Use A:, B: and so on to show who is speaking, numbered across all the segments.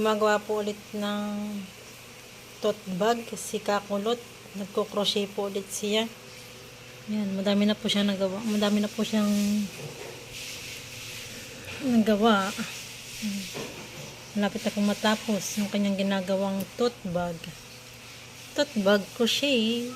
A: gumagawa po ulit ng tote bag si Kakulot. Nagko-crochet po ulit siya. Yan, madami na po siyang nagawa. Madami na po siyang nagawa. Malapit na pong matapos yung kanyang ginagawang tote bag. Tote bag crochet.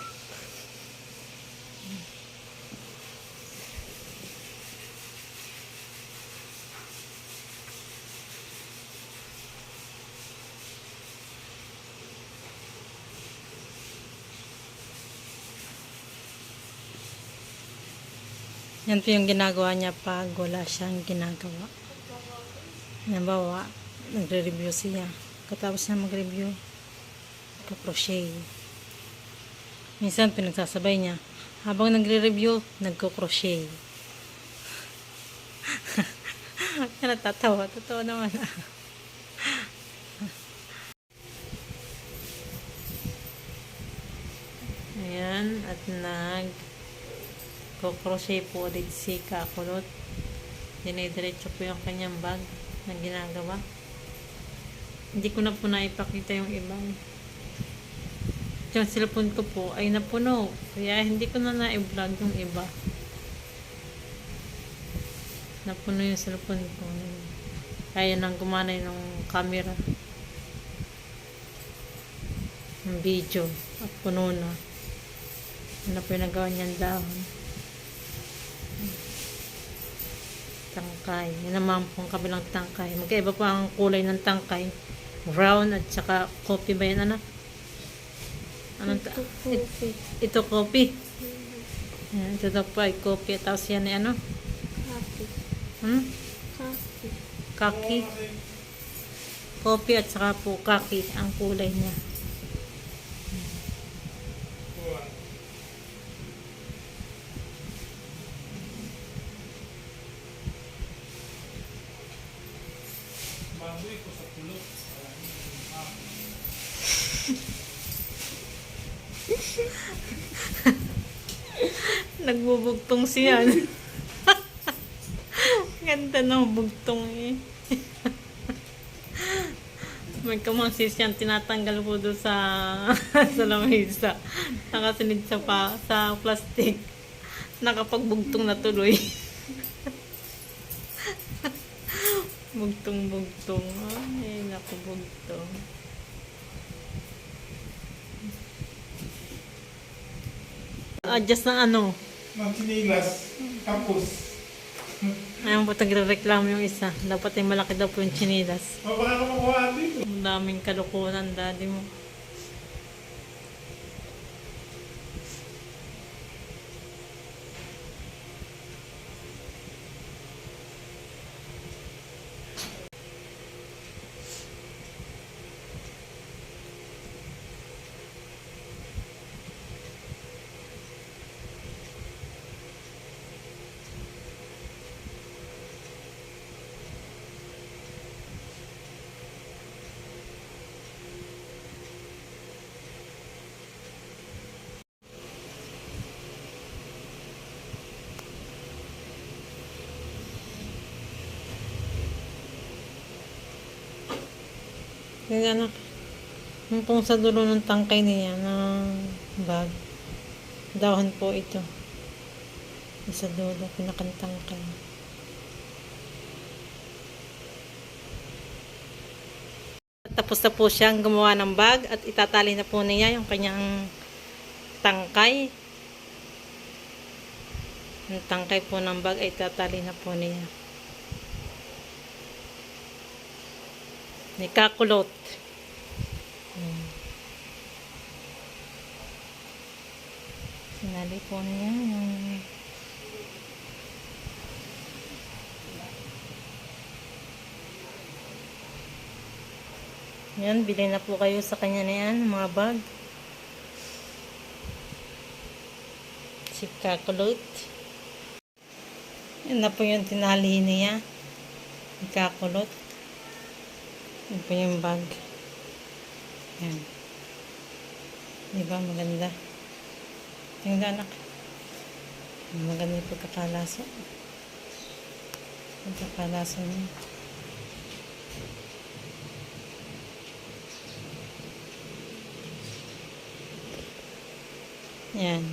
A: Yan po yung ginagawa niya pag wala siyang ginagawa. Halimbawa, nagre-review siya. Katapos niya mag-review, nagko-crochet. Minsan, pinagsasabay niya. Habang nagre-review, nagko-crochet. Kaya natatawa. Totoo naman. Ayan. At nag-crochet po ulit si Kakulot. Dinidiretso po yung kanyang bag na ginagawa. Hindi ko na po naipakita yung iba. Yung cellphone ko po ay napuno. Kaya hindi ko na na-vlog yung iba. Napuno yung cellphone ko. Kaya nang gumanay ng camera. Yung video. At puno na. Ano po yung nagawa niyan dahon. Tangkay. Yan naman pong kabilang tangkay. Magkaiba po ang kulay ng tangkay. Brown at saka coffee ba yan? Ano? Ito coffee. Yan, ito daw po ay coffee. Tapos yan ay ano? Kaki. Coffee at saka po kaki ang kulay niya.
B: Baboy ko sa kulot.
A: Nagbubugtong siya. Ganda ng bugtong eh. May kamasis yan. Tinatanggal po doon sa sa lamesa. Nakasinid sa plastic. Nakapagbugtong na tuloy. Bugtong. Ay, naku, bugtong. Adjust ng ano?
B: Ng chinilas. Tapos.
A: Ayun po, nagre-reklamo yung isa. Dapat ay malaki daw po yung chinilas.
B: Baka ka makuha dito.
A: Ang daming kalukuhan, daddy mo. Yung anak, yung pong sa dulo ng tangkay niya ng bag. Dahon po ito. Sa dulo, pinakantangkay. Tapos na po siyang gumawa ng bag at itatali na po niya yung kanyang tangkay. Yung tangkay po ng bag ay itatali na po niya. Ni Kakulot. Sinali po niya yung yan, bili na po kayo sa kanya na yan, mga bag. Si Kakulot. Yan na po yung tinali niya. Si Kakulot. Yan po yung bag. Yan. Diba? Maganda. Tingnan anak. Maganda yung pagkakalaso. Pagkakalaso niya. Yan.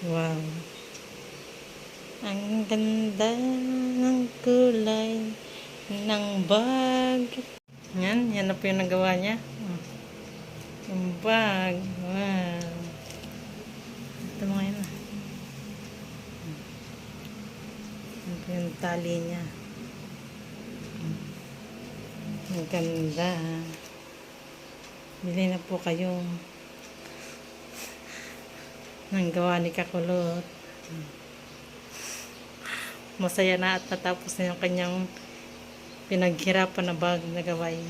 A: Wow. Ang ganda ng kulay ng bag. Yan na po yung nagawa niya. Yung bag. Wow. Ito mga yun. Ito yung tali niya. Ang ganda. Bili na po kayo ng gawa ni Kakulot. Masaya na at natapos na yung kanyang pinaghirapan na bag na gawain.